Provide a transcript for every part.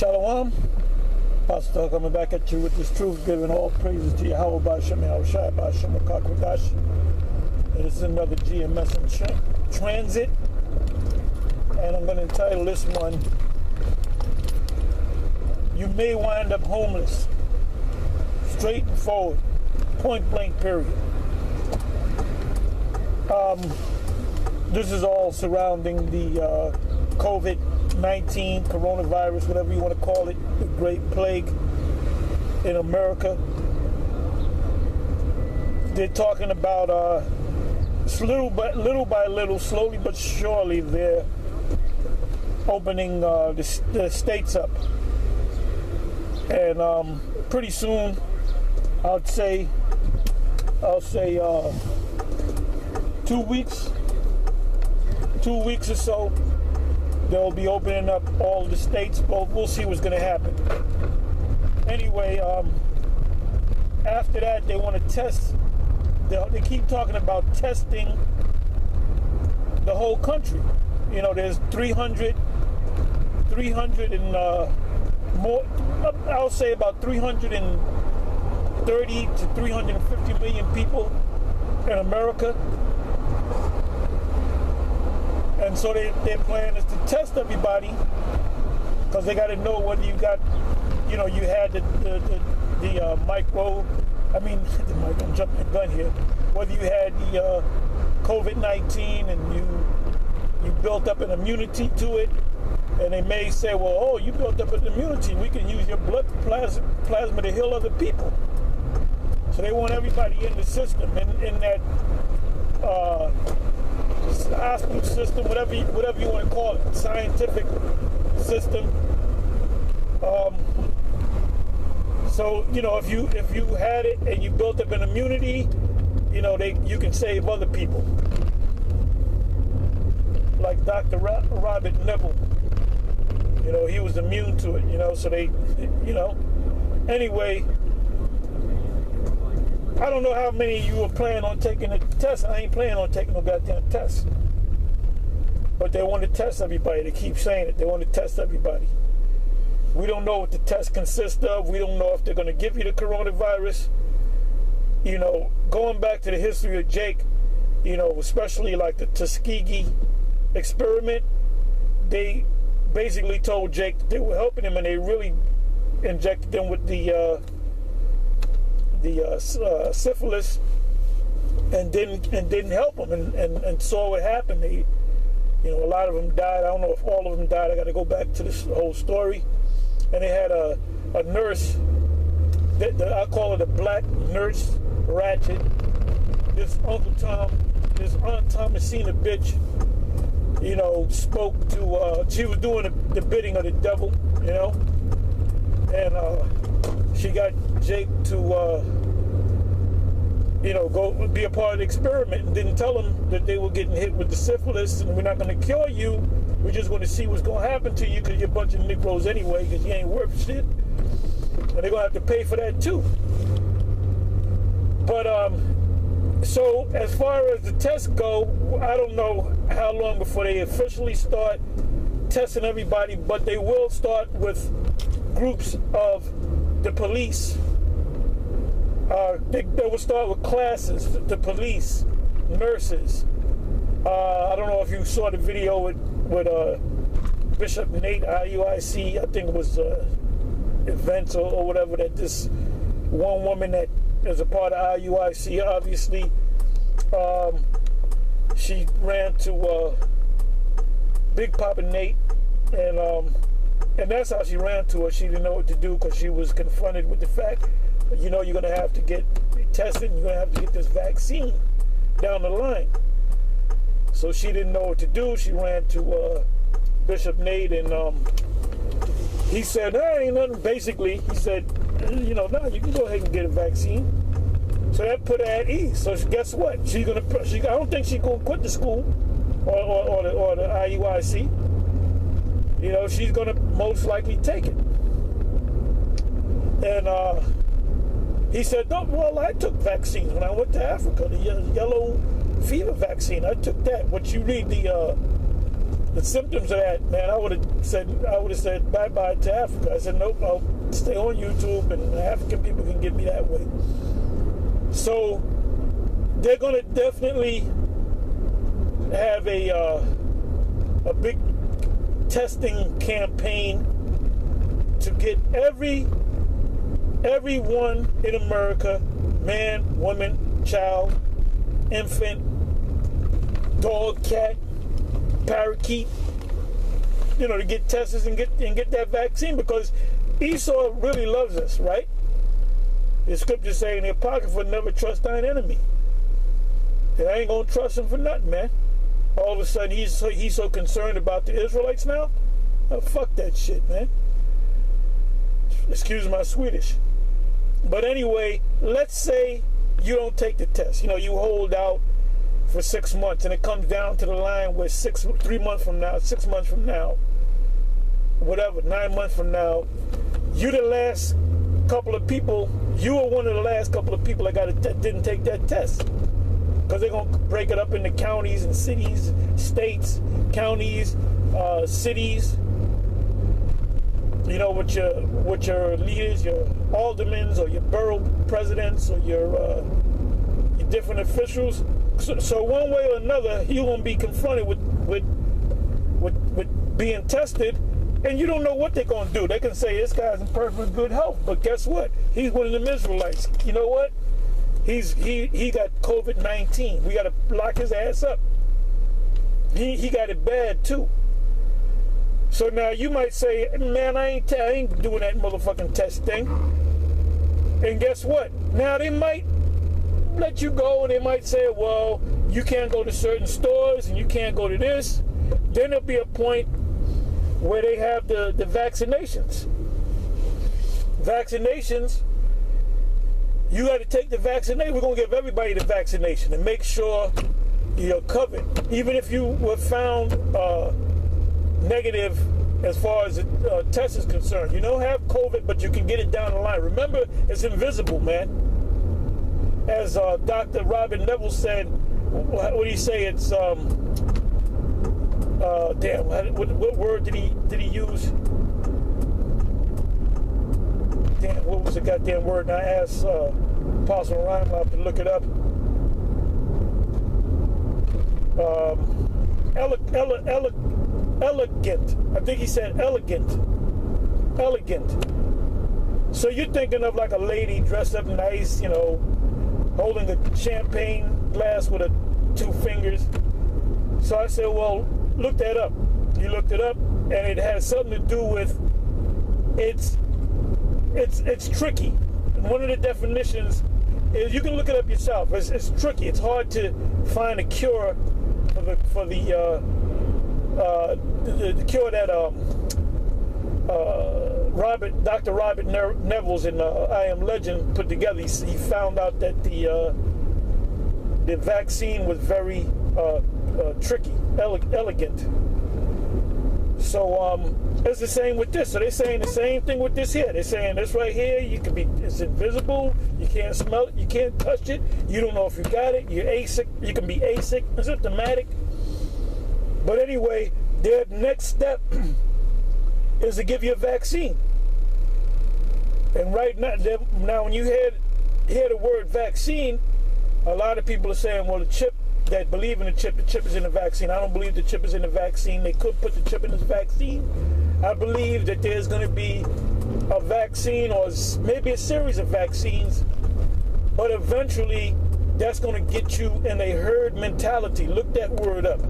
Shalom. Pastor coming back at you with this truth, giving all praises to Yahweh B'Shem Yahushua B'Shem Kakwadash. And this is another GMS in transit. And I'm going to entitle this one, You May Wind Up Homeless. Straight and forward. Point blank period. This is all surrounding the COVID-19, coronavirus, whatever you want to call it, the great plague in America. They're talking about little by little, slowly but surely, they're opening the states up. And pretty soon, I'll say 2 weeks. 2 weeks or so, they'll be opening up all the states. But we'll see what's going to happen. Anyway, after that, they want to test. They keep talking about testing the whole country. You know, there's 300 and more. I'll say about 330 to 350 million people in America. And so their plan is to test everybody, because they got to know whether you got, you know, you had the I'm jumping the gun here, whether you had the COVID-19 and you built up an immunity to it. And they may say, well, oh, you built up an immunity, we can use your blood plasma to heal other people. So they want everybody in the system, in that hospital system, whatever you want to call it, scientific system. So, you know, if you had it and you built up an immunity, you know, you can save other people. Like Dr. Robert Neville, you know, he was immune to it, you know, so they, you know. Anyway, I don't know how many of you are planning on taking a test. I ain't planning on taking no goddamn test. But they want to test everybody. They keep saying it. They want to test everybody. We don't know what the test consists of. We don't know if they're going to give you the coronavirus. You know, going back to the history of Jake, you know, especially like the Tuskegee experiment, they basically told Jake that they were helping him, and they really injected him with the syphilis and didn't help him, and saw what happened. They, you know, a lot of them died. I don't know if all of them died. I got to go back to this whole story. And they had a nurse, I call it a black nurse, Ratchet. This Uncle Tom, this Aunt Thomasina bitch, you know, spoke to, she was doing the bidding of the devil, you know, and she got Jake to, you know, go be a part of the experiment, and didn't tell them that they were getting hit with the syphilis, and we're not going to cure you, we're just going to see what's going to happen to you, because you're a bunch of Negroes anyway, because you ain't worth shit, and they're going to have to pay for that too. But, so as far as the tests go, I don't know how long before they officially start testing everybody, but they will start with groups of the police. They will start with classes, the police, nurses. I don't know if you saw the video with Bishop Nate, IUIC, I think it was events or whatever, that this one woman that is a part of IUIC, obviously, she ran to Big Papa Nate, and that's how she ran to her. She didn't know what to do, because she was confronted with the fact, you know, you're going to have to get tested, and you're going to have to get this vaccine down the line. So she didn't know what to do. She ran to Bishop Nate, and he said, there ain't nothing. Basically, he said, you know, no, you can go ahead and get a vaccine. So that put her at ease. So guess what? I don't think she's going to quit the school or the IUIC. You know, she's going to most likely take it. And he said, no, well, I took vaccines when I went to Africa, the yellow fever vaccine. I took that. But you read the the symptoms of that, man, I would have said bye-bye to Africa. I said, nope, I'll stay on YouTube, and African people can get me that way. So they're going to definitely have a big testing campaign to get everyone in America, man, woman, child, infant, dog, cat, parakeet, to get tested and get that vaccine, because Esau really loves us, right? The scriptures say in the Apocrypha, never trust thine enemy. And I ain't gonna trust him for nothing, man. All of a sudden he's so concerned about the Israelites now. Oh, fuck that shit, man. Excuse my Swedish. But anyway, let's say you don't take the test. You hold out for 6 months, and it comes down to the line where 3 months from now, 6 months from now, whatever, 9 months from now, you the last couple of people, you were one of the last couple of people that didn't take that test. Because they're going to break it up into counties and cities, states, counties, cities, with your leaders, your aldermen, or your borough presidents, or your different officials. So one way or another, you're going to be confronted with being tested, and you don't know what they're going to do. They can say this guy's in perfect good health, but guess what? He's one of them Israelites. You know what? He got COVID-19. We got to lock his ass up. He got it bad too. So now you might say, man, I ain't doing that motherfucking test thing. And guess what? Now they might let you go, and they might say, well, you can't go to certain stores and you can't go to this. Then there'll be a point where they have the vaccinations. Vaccinations, you got to take the vaccination. We're going to give everybody the vaccination and make sure you're covered. Even if you were found negative as far as the test is concerned. You don't have COVID, but you can get it down the line. Remember, it's invisible, man. As Dr. Robert Neville said, what did he say? It's damn. What word did he use? Damn, what was the goddamn word? And I asked Apostle Ryan, I'll have to look it up. Elegant. I think he said elegant. Elegant. So you're thinking of like a lady dressed up nice, holding a champagne glass with 2 fingers. So I said, well, look that up. You looked it up, and it has something to do with it's tricky. And one of the definitions is, you can look it up yourself. It's tricky. It's hard to find a cure for the cure that Dr. Robert Neville's in I Am Legend put together. He found out that the vaccine was very tricky, elegant. So it's the same with this. So they're saying the same thing with this here. They're saying this right here, it's invisible, you can't smell it, you can't touch it, you don't know if you got it, you're asic, you can be asic, asymptomatic. But anyway, their next step is to give you a vaccine. And right now when you hear the word vaccine, a lot of people are saying, well, the chip, that believe in the chip is in the vaccine. I don't believe the chip is in the vaccine. They could put the chip in the vaccine. I believe that there's going to be a vaccine, or maybe a series of vaccines, but eventually that's going to get you in a herd mentality. Look that word up.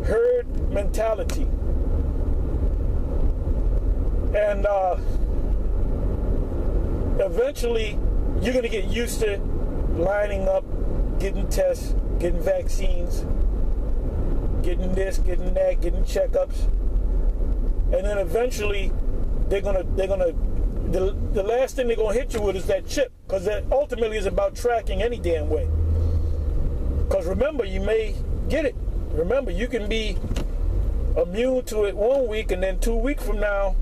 Herd mentality. And eventually you're going to get used to lining up, getting tests, getting vaccines, getting this, getting that, getting checkups. And then eventually the last thing they're gonna hit you with is that chip, because that ultimately is about tracking any damn way. Because remember, you may get it. Remember, you can be immune to it 1 week, and then 2 weeks from now,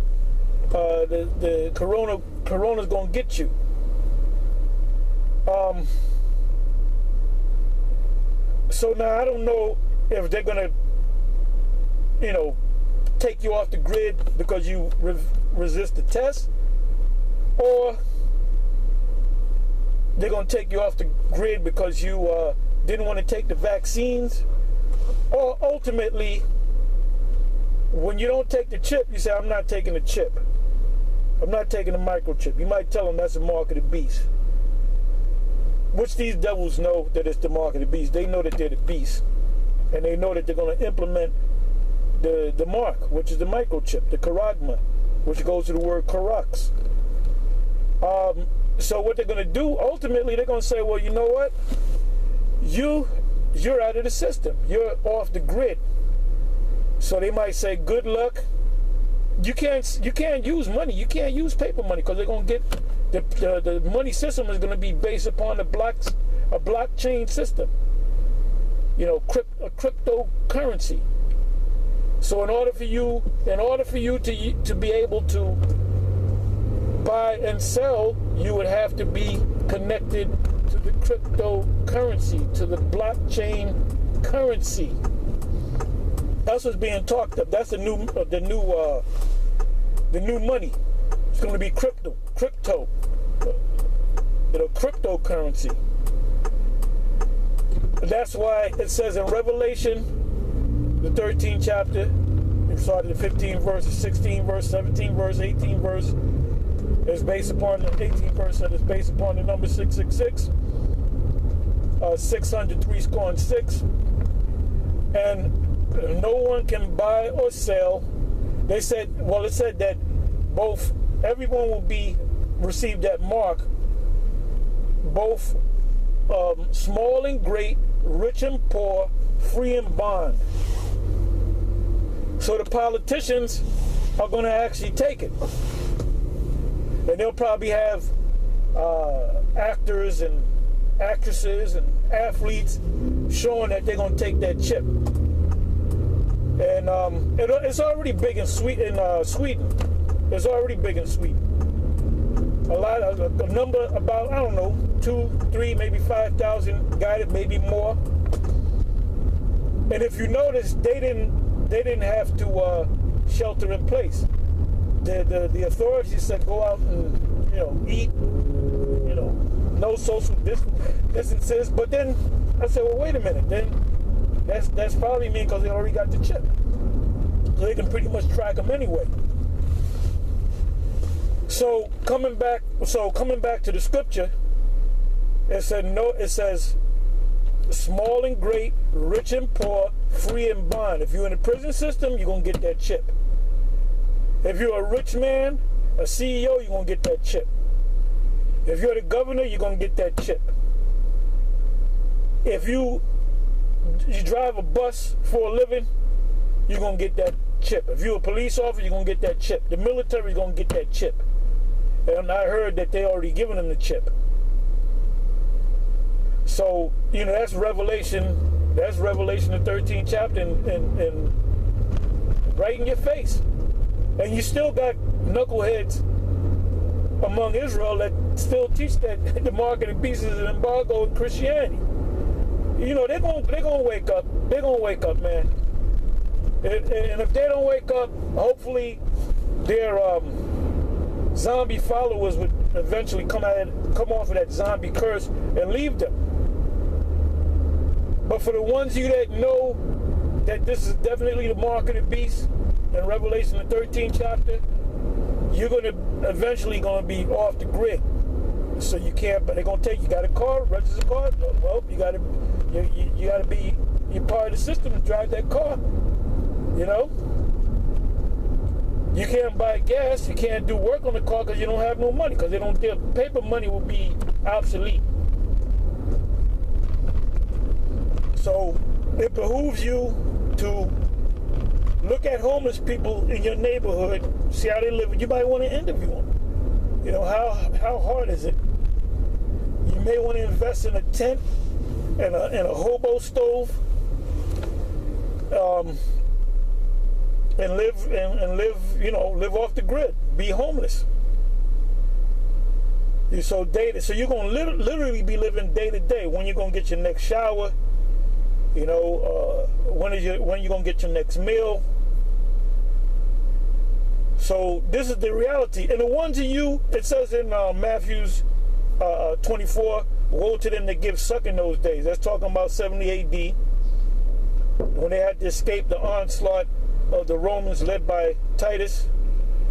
the corona's gonna get you. So now I don't know if they're gonna you know, take you off the grid because you resist the test, or they're going to take you off the grid because you didn't want to take the vaccines, or ultimately, when you don't take the chip, you say, I'm not taking the chip. I'm not taking the microchip. You might tell them that's a mark of the beast. Which these devils know that it's the mark of the beast. They know that they're the beast. And they know that they're going to implement the mark, which is the microchip, the charagma, which goes to the word charax. So what they're going to do, ultimately, they're going to say, well, you know what? You're out of the system. You're off the grid. So they might say, good luck. You can't use money. You can't use paper money because they're going to get the money system is going to be based upon a blockchain system. You know, a cryptocurrency. So in order for you to be able to buy and sell, you would have to be connected to the cryptocurrency, to the blockchain currency. That's what's being talked of. That's the new money. It's going to be crypto, cryptocurrency. That's why it says in Revelation, the 13th chapter, it started the 15th verse, the 16th verse, 17th verse, 18th verse. It's based upon the 18th verse that is based upon the number 666, 606. And no one can buy or sell. They said, well, it said that everyone will receive that mark, both small and great, rich and poor, free and bond. So the politicians are going to actually take it. And they'll probably have actors and actresses and athletes showing that they're going to take that chip. And it's already big in Sweden. It's already big in Sweden. A number about, I don't know, 2, 3, maybe 5,000 got it, maybe more. And if you notice, they didn't have to shelter in place. The authorities said go out and eat, no social distances. But then I said, well, wait a minute. Then that's probably mean because they already got the chip, so they can pretty much track them anyway. So coming back to the scripture, it says small and great, rich and poor, free and bond. If you're in the prison system, you're gonna get that chip. If you're a rich man, a CEO, you're gonna get that chip. If you're the governor, you're gonna get that chip. If you drive a bus for a living, you're gonna get that chip. If you're a police officer, you're gonna get that chip. The military is gonna get that chip. And I heard that they already given them the chip. So, that's Revelation. That's Revelation, the 13th chapter, and right in your face. And you still got knuckleheads among Israel that still teach that the mark of the beast is an embargo in Christianity. They're gonna wake up. They're gonna wake up, man. And if they don't wake up, hopefully their zombie followers would eventually come off of that zombie curse and leave them. But for the ones of you that know that this is definitely the mark of the beast in Revelation the 13th chapter, you're eventually gonna be off the grid. So you can't. But they're gonna take. You got a car, register a car. Well, you gotta be. You're part of the system to drive that car. You can't buy gas. You can't do work on the car because you don't have no money. Because their paper money will be obsolete. So it behooves you to look at homeless people in your neighborhood, see how they live. You might want to interview them. How hard is it? You may want to invest in a tent and a hobo stove, and live off the grid. Be homeless. You're so dated. So you're gonna literally be living day to day. When you're gonna get your next shower? When you're gonna get your next meal? So this is the reality. And the ones of you, it says in Matthew's 24, woe to them that give suck in those days. That's talking about 70 AD, when they had to escape the onslaught of the Romans led by Titus.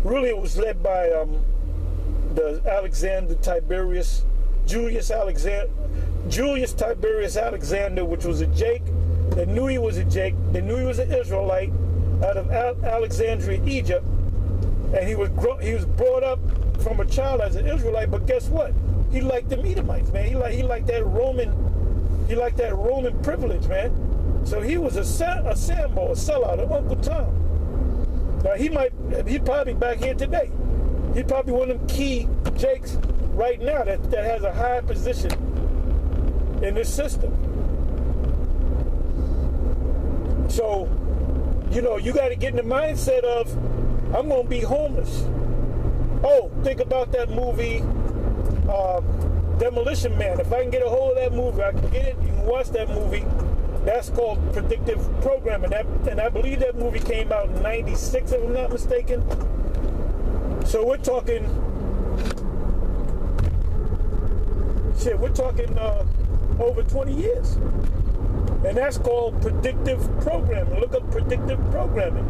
Really, it was led by the Alexander Tiberius, Julius Tiberius Alexander, which was a Jake. They knew he was a Jake. They knew he was an Israelite out of Alexandria, Egypt. And he was brought up from a child as an Israelite. But guess what? He liked the Edomites, man. He liked that Roman privilege, man. So he was a Sambo, a sellout, an Uncle Tom. Now he'd probably be back here today. He's probably one of them key Jakes right now that has a high position in this system. So, you know, you got to get in the mindset of, I'm going to be homeless. Oh, think about that movie, Demolition Man. If I can get a hold of that movie, I can get it. You can watch that movie. That's called predictive programming. And I believe that movie came out in '96, if I'm not mistaken. So we're talking over 20 years. And that's called predictive programming. Look up predictive programming.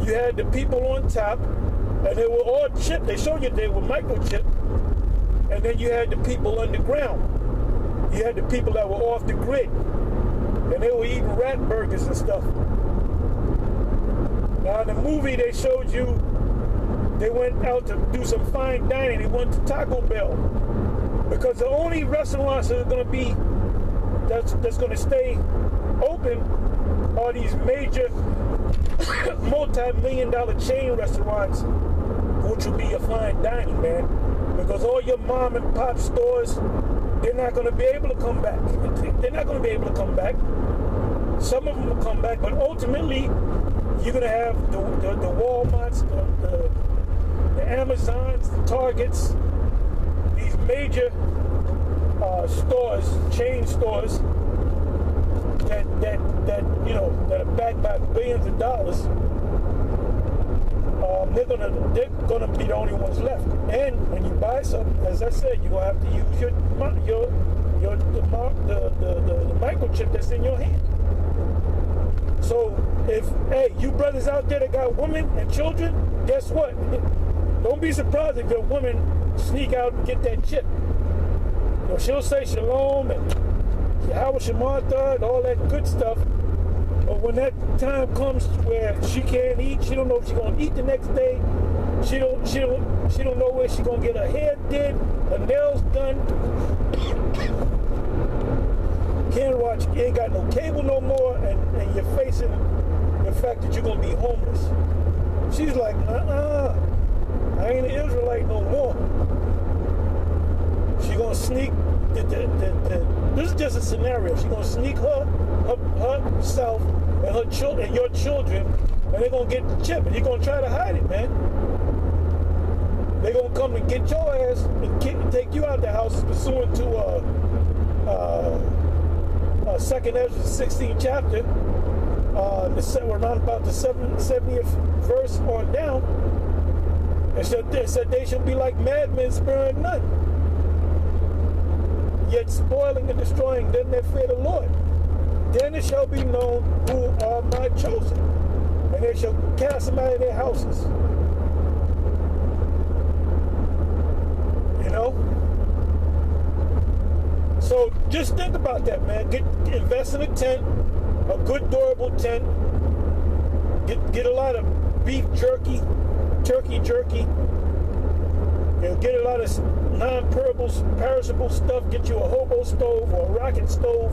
You had the people on top, and they were all chipped. They showed you they were microchipped. And then you had the people underground. You had the people that were off the grid. And they were eating rat burgers and stuff. Now in the movie they showed you, they went out to do some fine dining. They went to Taco Bell. Because the only restaurants that are going to be, that's going to stay open are these major multi-million-dollar chain restaurants, which will be your fine dining, man. Because all your mom and pop stores, they're not going to be able to come back. They're not going to be able to come back. Some of them will come back, but ultimately, you're going to have the Walmarts, the Amazons, the Targets, these major stores, chain stores that you know that are backed by billions of dollars. They're gonna be the only ones left. And when you buy something, as I said, you're gonna have to use the microchip that's in your hand. So hey, you brothers out there that got women and children, guess what? Don't be surprised if your woman sneak out and get that chip. You know, she'll say shalom and Yahweh Shemartha and all that good stuff. But when that time comes where she can't eat, she don't know if she's gonna eat the next day. She don't know where she's gonna get her hair did, her nails done. Can't watch, you ain't got no cable no more, and you're facing the fact that you're gonna be homeless. She's like, I ain't an Israelite no more. She gonna sneak this is just a scenario. She gonna sneak herself and her children, your children, and they're gonna get the chip, and you're gonna try to hide it, man. They're gonna come and get your ass and take you out the house pursuant to 2nd Ezra 16th chapter, around about the 70th verse on down. It said they shall be like madmen sparing none, yet spoiling and destroying them that fear the Lord. Then it shall be known who are my chosen, and they shall cast them out of their houses. You know? So just think about that, man. Invest in a tent, a good durable tent. Get a lot of beef jerky, turkey jerky. You'll get a lot of non-perishable stuff. Get you a hobo stove or a rocket stove,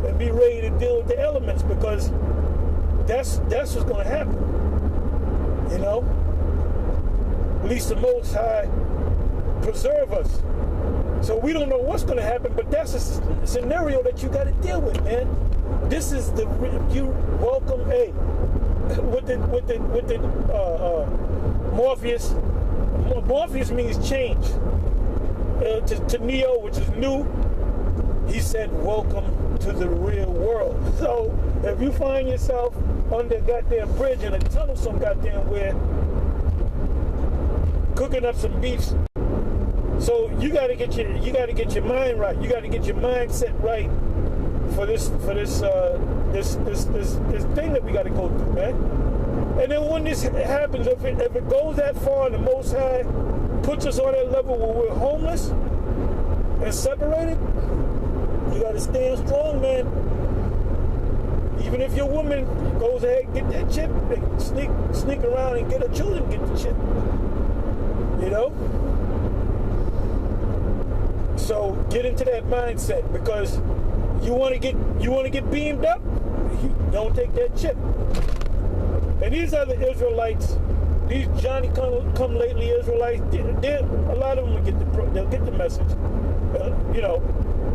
and be ready to deal with the elements, because that's what's going to happen. You know, at least the Most High preserve us. So we don't know what's going to happen, but that's a scenario that you got to deal with, man. This is you welcome. Hey, with the Morpheus. Morpheus means change. To Neo, which is new, he said, welcome to the real world. So if you find yourself under a goddamn bridge in a tunnel some goddamn where, cooking up some beefs. So you gotta get your mind right. You gotta get your mindset right for this thing that we gotta go through, man. And then when this happens, if it goes that far and the Most High puts us on that level where we're homeless and separated, you gotta stand strong, man. Even if your woman goes ahead and get that chip, and sneak around and get her children to get the chip. You know? So get into that mindset, because you want to get beamed up, you don't take that chip. And these other Israelites, these Johnny come lately Israelites, a lot of them they'll get the message, you know.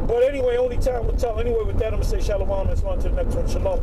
But anyway, only time will tell. Anyway, with that, I'm gonna say shalom and on to the next one. Shalom.